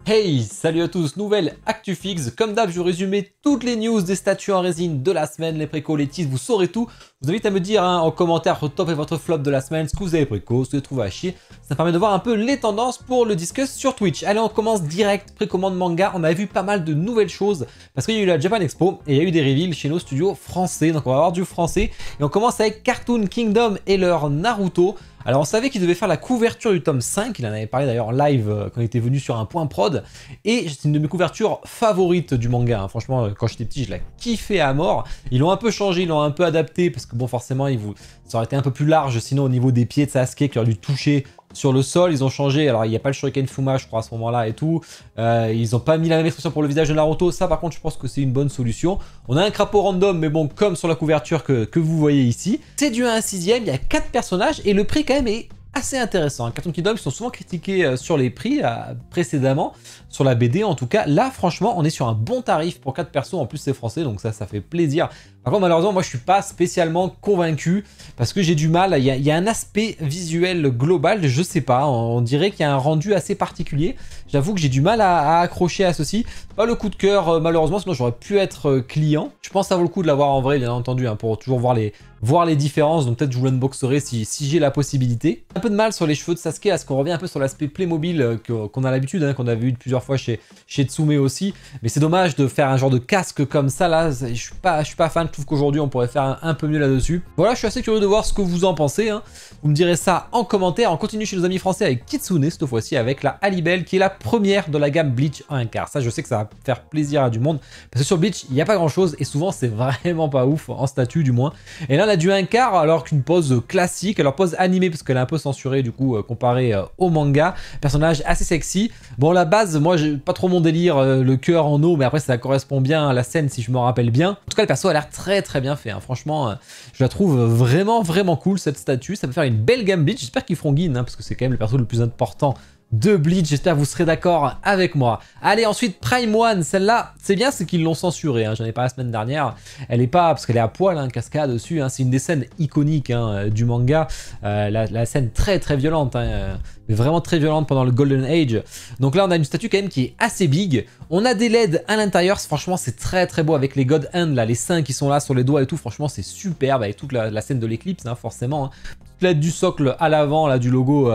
Hey, salut à tous, nouvelle Actu Fixe. Comme d'hab, je vais résumer toutes les news des statues en résine de la semaine, les précos, les teases, vous saurez tout. Je vous invite à me dire en commentaire votre top et votre flop de la semaine, ce que vous avez préco, ce que vous avez trouvé à chier. Ça permet de voir un peu les tendances pour le discuss sur Twitch. Allez, on commence direct, précommande manga. On a vu pas mal de nouvelles choses parce qu'il y a eu la Japan Expo et il y a eu des reveals chez nos studios français. Donc on va avoir du français et on commence avec Cartoon Kingdom et leur Naruto. Alors on savait qu'il devait faire la couverture du tome 5, il en avait parlé d'ailleurs live quand il était venu sur un point prod, et c'est une de mes couvertures favorites du manga, hein. Franchement quand j'étais petit je la kiffais à mort. Ils l'ont un peu changé, ils l'ont un peu adapté, parce que bon forcément ça aurait été un peu plus large sinon au niveau des pieds de Sasuke qui aurait dû toucher sur le sol. Ils ont changé, alors il n'y a pas le Shuriken Fuma je crois à ce moment là et tout, ils n'ont pas mis la même expression pour le visage de Naruto, ça par contre je pense que c'est une bonne solution. On a un crapaud random mais bon comme sur la couverture que vous voyez ici. C'est du 1 à 6ème, il y a 4 personnages et le prix quand même est assez intéressant. Cartoon Kingdom, ils sont souvent critiqués sur les prix précédemment, sur la BD en tout cas. Là, franchement, on est sur un bon tarif pour 4 persos. En plus, c'est français, donc ça fait plaisir. Par contre, malheureusement, moi, je suis pas spécialement convaincu parce que j'ai du mal. Il y a un aspect visuel global, je sais pas. On dirait qu'il y a un rendu assez particulier. J'avoue que j'ai du mal à accrocher à ceci. Pas le coup de cœur, malheureusement, sinon j'aurais pu être client. Je pense que ça vaut le coup de l'avoir en vrai, bien entendu, hein, pour toujours voir les différences. Donc peut-être je vous l'unboxerai si j'ai la possibilité. Un peu de mal sur les cheveux de Sasuke, à ce qu'on revient un peu sur l'aspect Playmobil qu'on a l'habitude, hein, qu'on avait eu plusieurs fois chez Tsume aussi. Mais c'est dommage de faire un genre de casque comme ça, là. Je suis pas fan, je trouve qu'aujourd'hui on pourrait faire un peu mieux là-dessus. Voilà, je suis assez curieux de voir ce que vous en pensez, hein. Vous me direz ça en commentaire. On continue chez nos amis français avec Kitsune, cette fois-ci avec la Alibelle, qui est la première de la gamme Bleach en 1/4. Ça, je sais que ça va faire plaisir à du monde, parce que sur Bleach, il n'y a pas grand-chose, et souvent, c'est vraiment pas ouf, en statut du moins. Et là, on a du 1/4, alors qu'une pose classique, alors pose animée, parce qu'elle est un peu censurée, du coup, comparée au manga. Personnage assez sexy. Bon, la base, moi, j'ai pas trop mon délire, le cœur en eau, mais après, ça correspond bien à la scène, si je me rappelle bien. En tout cas, le perso a l'air très très bien fait, hein. Franchement, je la trouve vraiment cool, cette statue. Ça peut faire une belle gamme Bleach. J'espère qu'ils feront Gin, hein, parce que c'est quand même le perso le plus important de Bleach. J'espère que vous serez d'accord avec moi. Allez, ensuite Prime One, celle-là, c'est bien, c'est qu'ils l'ont censurée, hein. J'en ai parlé la semaine dernière. Elle est pas, parce qu'elle est à poil, hein, cascade dessus, hein. C'est une des scènes iconiques, hein, du manga. La scène très violente, hein, mais vraiment très violente pendant le Golden Age. Donc là, on a une statue quand même qui est assez big. On a des LED à l'intérieur. Franchement, c'est très beau avec les God Hand, là, les seins qui sont là sur les doigts et tout. Franchement, c'est superbe avec toute la scène de l'éclipse, hein, forcément, hein. Toute l'aide du socle à l'avant, là, du logo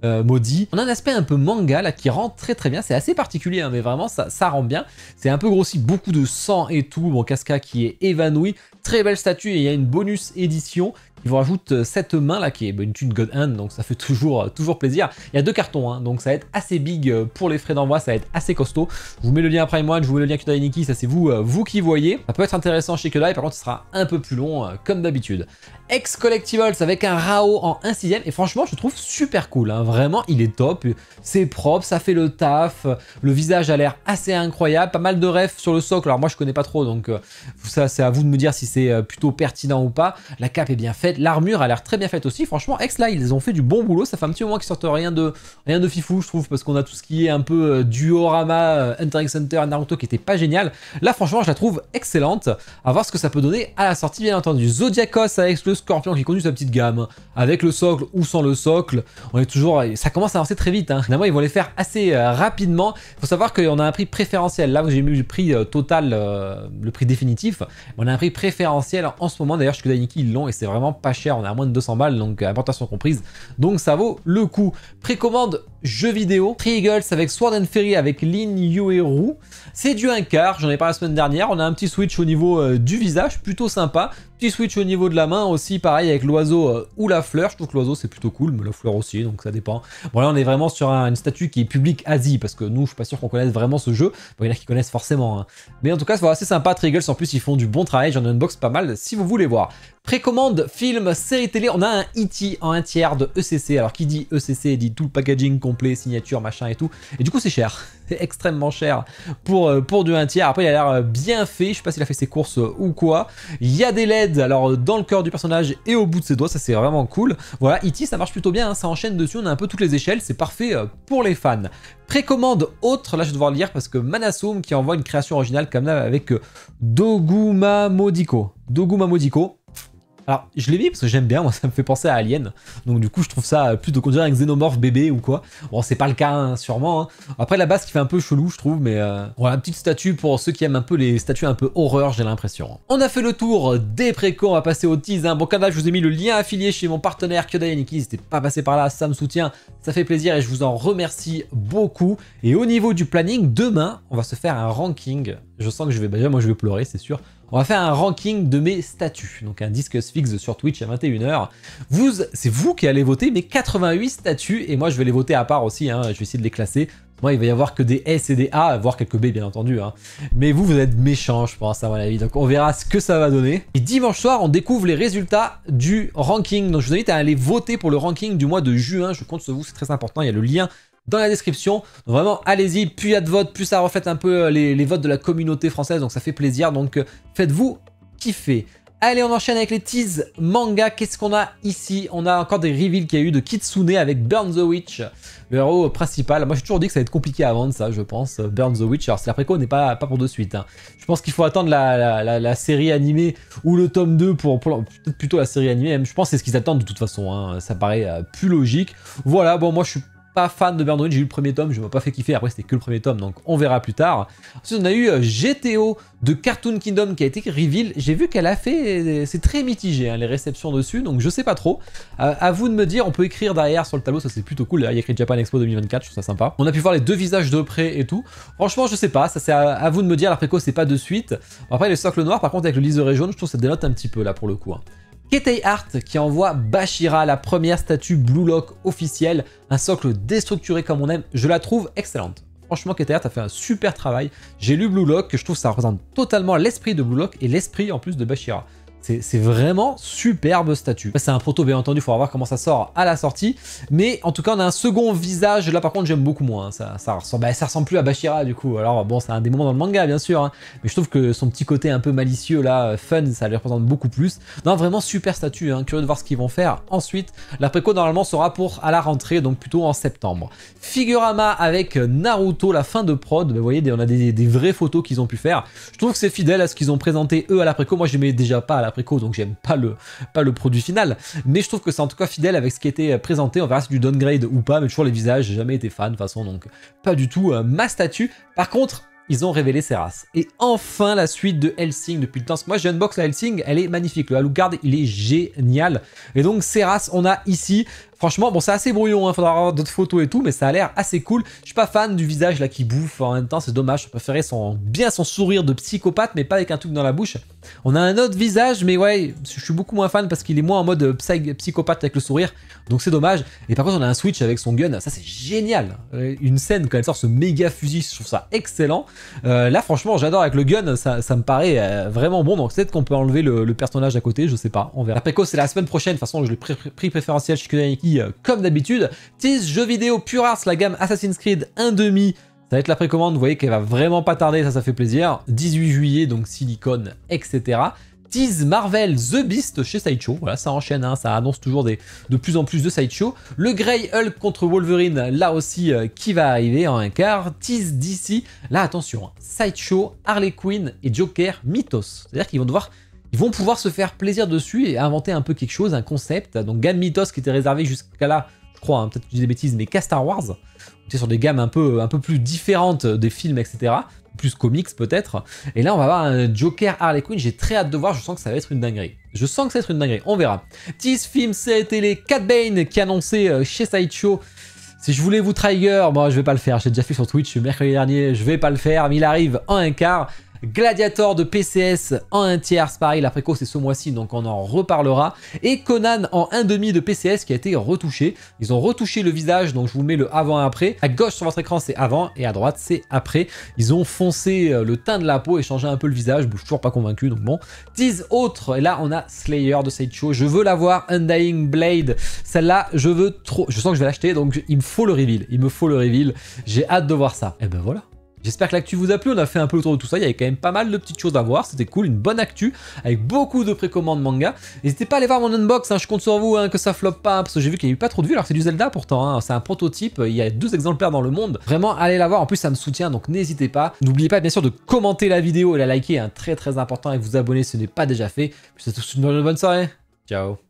maudit. On a un aspect un peu manga là qui rend très bien, c'est assez particulier, hein, mais vraiment ça rend bien. C'est un peu grossi, beaucoup de sang et tout. Bon, Casca qui est évanoui, très belle statue, et il y a une bonus édition qui vous rajoute cette main là qui est une thune God Hand, donc ça fait toujours plaisir. Il y a 2 cartons, hein, donc ça va être assez big pour les frais d'envoi, ça va être assez costaud. Je vous mets le lien Prime One, je vous mets le lien Kyodai Nikki, ça c'est vous qui voyez. Ça peut être intéressant chez Kyodai, par contre ce sera un peu plus long comme d'habitude. Ex Collectibles avec un Rao en 1/6ème, et franchement je le trouve super cool, hein. Vraiment il est top, c'est propre, ça fait le taf, le visage a l'air assez incroyable, pas mal de refs sur le socle. Alors moi je connais pas trop, donc ça c'est à vous de me dire si c'est plutôt pertinent ou pas. La cape est bien faite, l'armure a l'air très bien faite aussi. Franchement Ex là ils ont fait du bon boulot, ça fait un petit moment qu'ils sortent rien de fifou je trouve, parce qu'on a tout ce qui est un peu duorama, Hunter x Hunter, Naruto qui était pas génial. Là franchement je la trouve excellente, à voir ce que ça peut donner à la sortie bien entendu. Zodiacos avec le Scorpion qui conduit sa petite gamme, avec le socle ou sans le socle. On est toujours, ça commence à avancer très vite, hein. Finalement ils vont les faire assez rapidement. Il faut savoir qu'on a un prix préférentiel. Là j'ai mis le prix total, le prix définitif. On a un prix préférentiel en ce moment. D'ailleurs chez Kyodai Nikki ils l'ont, et c'est vraiment pas cher. On est à moins de 200 balles, donc importation comprise. Donc ça vaut le coup. Précommande jeux vidéo. Triggles avec Sword and Fairy avec Lin Yueru. C'est du 1/4, j'en ai parlé la semaine dernière. On a un petit switch au niveau du visage, plutôt sympa. Petit switch au niveau de la main aussi, pareil avec l'oiseau ou la fleur. Je trouve que l'oiseau c'est plutôt cool, mais la fleur aussi, donc ça dépend. Bon là on est vraiment sur une statue qui est public Asie, parce que nous je suis pas sûr qu'on connaisse vraiment ce jeu. Bon, il y en a qui connaissent forcément, hein. Mais en tout cas c'est assez sympa. Triggles en plus ils font du bon travail, j'en unbox pas mal si vous voulez voir. Précommande, film, série télé, on a un E.T. en 1/3 de ECC. Alors qui dit ECC dit tout le packaging complet, signature, machin et tout. Et du coup c'est cher, c'est extrêmement cher pour du 1/3. Après il a l'air bien fait, je sais pas s'il a fait ses courses ou quoi. Il y a des LED alors dans le cœur du personnage et au bout de ses doigts, ça c'est vraiment cool. Voilà, E.T. ça marche plutôt bien, hein, ça enchaîne dessus, on a un peu toutes les échelles, c'est parfait pour les fans. Précommande autre, là je vais devoir lire parce que Manasum qui envoie une création originale comme là avec Doguma Modiko. Alors, je l'ai mis parce que j'aime bien, moi ça me fait penser à Alien. Donc du coup, je trouve ça plutôt qu'on dirait un xénomorphe bébé ou quoi. Bon, c'est pas le cas, hein, sûrement. Hein. Après, la base qui fait un peu chelou, je trouve, mais voilà, petite statue pour ceux qui aiment un peu les statues un peu horreur, j'ai l'impression. On a fait le tour des précos, on va passer au tease. Hein. Bon, comme d'hab, je vous ai mis le lien affilié chez mon partenaire Kyodai Nikki. N'hésitez pas à passer par là, ça me soutient, ça fait plaisir et je vous en remercie beaucoup. Et au niveau du planning, demain, on va se faire un ranking. Je sens que je vais, déjà moi je vais pleurer, c'est sûr. On va faire un ranking de mes statuts, donc un Discuss Fixe sur Twitch à 21 h. C'est vous qui allez voter mes 88 statuts, et moi je vais les voter à part aussi, hein. Je vais essayer de les classer. Moi il va y avoir que des S et des A, voire quelques B bien entendu. Hein. Mais vous êtes méchants je pense à mon avis, donc on verra ce que ça va donner. Et dimanche soir on découvre les résultats du ranking, donc je vous invite à aller voter pour le ranking du mois de juin, je compte sur vous, c'est très important, il y a le lien dans la description. Donc vraiment, allez-y, plus il y a de votes, plus ça reflète un peu les votes de la communauté française, donc ça fait plaisir, donc faites-vous kiffer. Allez, on enchaîne avec les teases manga. Qu'est-ce qu'on a ici? On a encore des reveals qu'il y a eu de Kitsune avec Burn the Witch, le héros principal. Moi, j'ai toujours dit que ça va être compliqué à vendre, ça, je pense. Burn the Witch. Alors, c'est la préco n'est pas pour de suite. Hein. Je pense qu'il faut attendre la série animée ou le tome 2 pour peut-être plutôt la série animée. Même. Je pense que c'est ce qu'ils attendent de toute façon. Hein. Ça paraît plus logique. Voilà, bon, moi, je suis pas fan de Burn the Witch, j'ai eu le premier tome, je m'ai pas fait kiffer, après c'était que le premier tome, donc on verra plus tard. Ensuite on a eu GTO de Cartoon Kingdom qui a été reveal, j'ai vu qu'elle a fait, c'est très mitigé hein, les réceptions dessus, donc je sais pas trop. À vous de me dire, on peut écrire derrière sur le tableau, ça c'est plutôt cool, il y a écrit Japan Expo 2024, je trouve ça sympa. On a pu voir les deux visages de près et tout, franchement je sais pas, ça c'est à vous de me dire, la préco c'est pas de suite. Après les socles noirs par contre avec le liseré jaune, je trouve que ça dénote un petit peu là pour le coup. Hein. Ketei Art qui envoie Bashira, la première statue Blue Lock officielle, un socle déstructuré comme on aime, je la trouve excellente. Franchement, Ketei Art a fait un super travail. J'ai lu Blue Lock, je trouve que ça représente totalement l'esprit de Blue Lock et l'esprit en plus de Bashira. C'est vraiment superbe statue. C'est un proto bien entendu, il faudra voir comment ça sort à la sortie. Mais en tout cas on a un second visage, là par contre j'aime beaucoup moins. Ça ressemble plus à Bashira du coup. Alors bon c'est un des moments dans le manga bien sûr. Hein, mais je trouve que son petit côté un peu malicieux là, fun, ça lui représente beaucoup plus. Non vraiment super statue, hein, curieux de voir ce qu'ils vont faire. Ensuite la préco normalement sera pour à la rentrée, donc plutôt en septembre. Figurama avec Naruto, la fin de prod. Vous voyez on a des vraies photos qu'ils ont pu faire. Je trouve que c'est fidèle à ce qu'ils ont présenté eux à la préco. Moi je l'aimais déjà pas à la préco, donc j'aime pas le produit final, mais je trouve que c'est en tout cas fidèle avec ce qui était présenté. On verra si c'est du downgrade ou pas, mais toujours les visages, j'ai jamais été fan de toute façon, donc pas du tout ma statue. Par contre ils ont révélé Ceras. Et enfin la suite de Hellsing depuis le temps. Parce que moi j'ai unbox la Hellsing, elle est magnifique. Le Alucard il est génial. Et donc Ceras on a ici. Franchement, bon c'est assez brouillon, il faudra avoir d'autres photos et tout, mais ça a l'air assez cool. Je suis pas fan du visage là qui bouffe, en même temps c'est dommage, je préférais bien son sourire de psychopathe, mais pas avec un truc dans la bouche. On a un autre visage, mais ouais, je suis beaucoup moins fan parce qu'il est moins en mode psychopathe avec le sourire, donc c'est dommage. Et par contre on a un switch avec son gun, ça c'est génial. Une scène quand elle sort ce méga fusil, je trouve ça excellent. Là franchement j'adore avec le gun, ça me paraît vraiment bon, donc peut-être qu'on peut enlever le personnage à côté, je sais pas, on verra. La préco c'est la semaine prochaine, de toute façon je l'ai prix préférentiel chez Kyodai Nikki comme d'habitude. Tease jeux vidéo Pure Arts, la gamme Assassin's Creed 1.5. Ça va être la précommande, vous voyez qu'elle va vraiment pas tarder, ça fait plaisir. 18 juillet, donc silicone, etc. Tease Marvel The Beast chez Sideshow, voilà ça enchaîne, hein, ça annonce toujours de plus en plus de Sideshow. Le Grey Hulk contre Wolverine, là aussi qui va arriver en un quart. Tease DC, là attention, hein, Sideshow, Harley Quinn et Joker Mythos, c'est-à-dire qu'ils vont pouvoir se faire plaisir dessus et inventer un peu quelque chose, un concept. Donc gamme Mythos qui était réservé jusqu'à là, je crois, hein, peut-être que je dis des bêtises, mais qu'à Star Wars. C'est sur des gammes un peu plus différentes des films, etc. Plus comics peut-être. Et là on va avoir un Joker Harley Quinn, j'ai très hâte de voir, je sens que ça va être une dinguerie. Je sens que ça va être une dinguerie, on verra. Tease film, c'est télé, Cat Bane qui est annoncé chez Sideshow. Si je voulais vous trigger, moi je vais pas le faire, j'ai déjà fait sur Twitch mercredi dernier, je vais pas le faire, mais il arrive en un quart. Gladiator de PCS en 1/3, c'est pareil, la préco c'est ce mois-ci donc on en reparlera. Et Conan en 1/2 de PCS qui a été retouché. Ils ont retouché le visage, donc je vous mets le avant et après. À gauche sur votre écran c'est avant et à droite c'est après. Ils ont foncé le teint de la peau et changé un peu le visage, je suis toujours pas convaincu donc bon. Tease autre, et là on a Slayer de Sideshow, je veux l'avoir, Undying Blade, celle-là je veux trop, je sens que je vais l'acheter donc il me faut le reveal, j'ai hâte de voir ça. Et ben voilà. J'espère que l'actu vous a plu, on a fait un peu le tour de tout ça, il y avait quand même pas mal de petites choses à voir, c'était cool, une bonne actu, avec beaucoup de précommandes manga. N'hésitez pas à aller voir mon unbox, hein, je compte sur vous, hein, que ça floppe pas, parce que j'ai vu qu'il n'y a eu pas trop de vues, alors que c'est du Zelda pourtant, hein, c'est un prototype, il y a 2 exemplaires dans le monde. Vraiment, allez la voir, en plus ça me soutient, donc n'hésitez pas. N'oubliez pas bien sûr de commenter la vidéo et la liker, hein, très important, et vous abonner si ce n'est pas déjà fait. Puis c'est tout une bonne soirée. Ciao.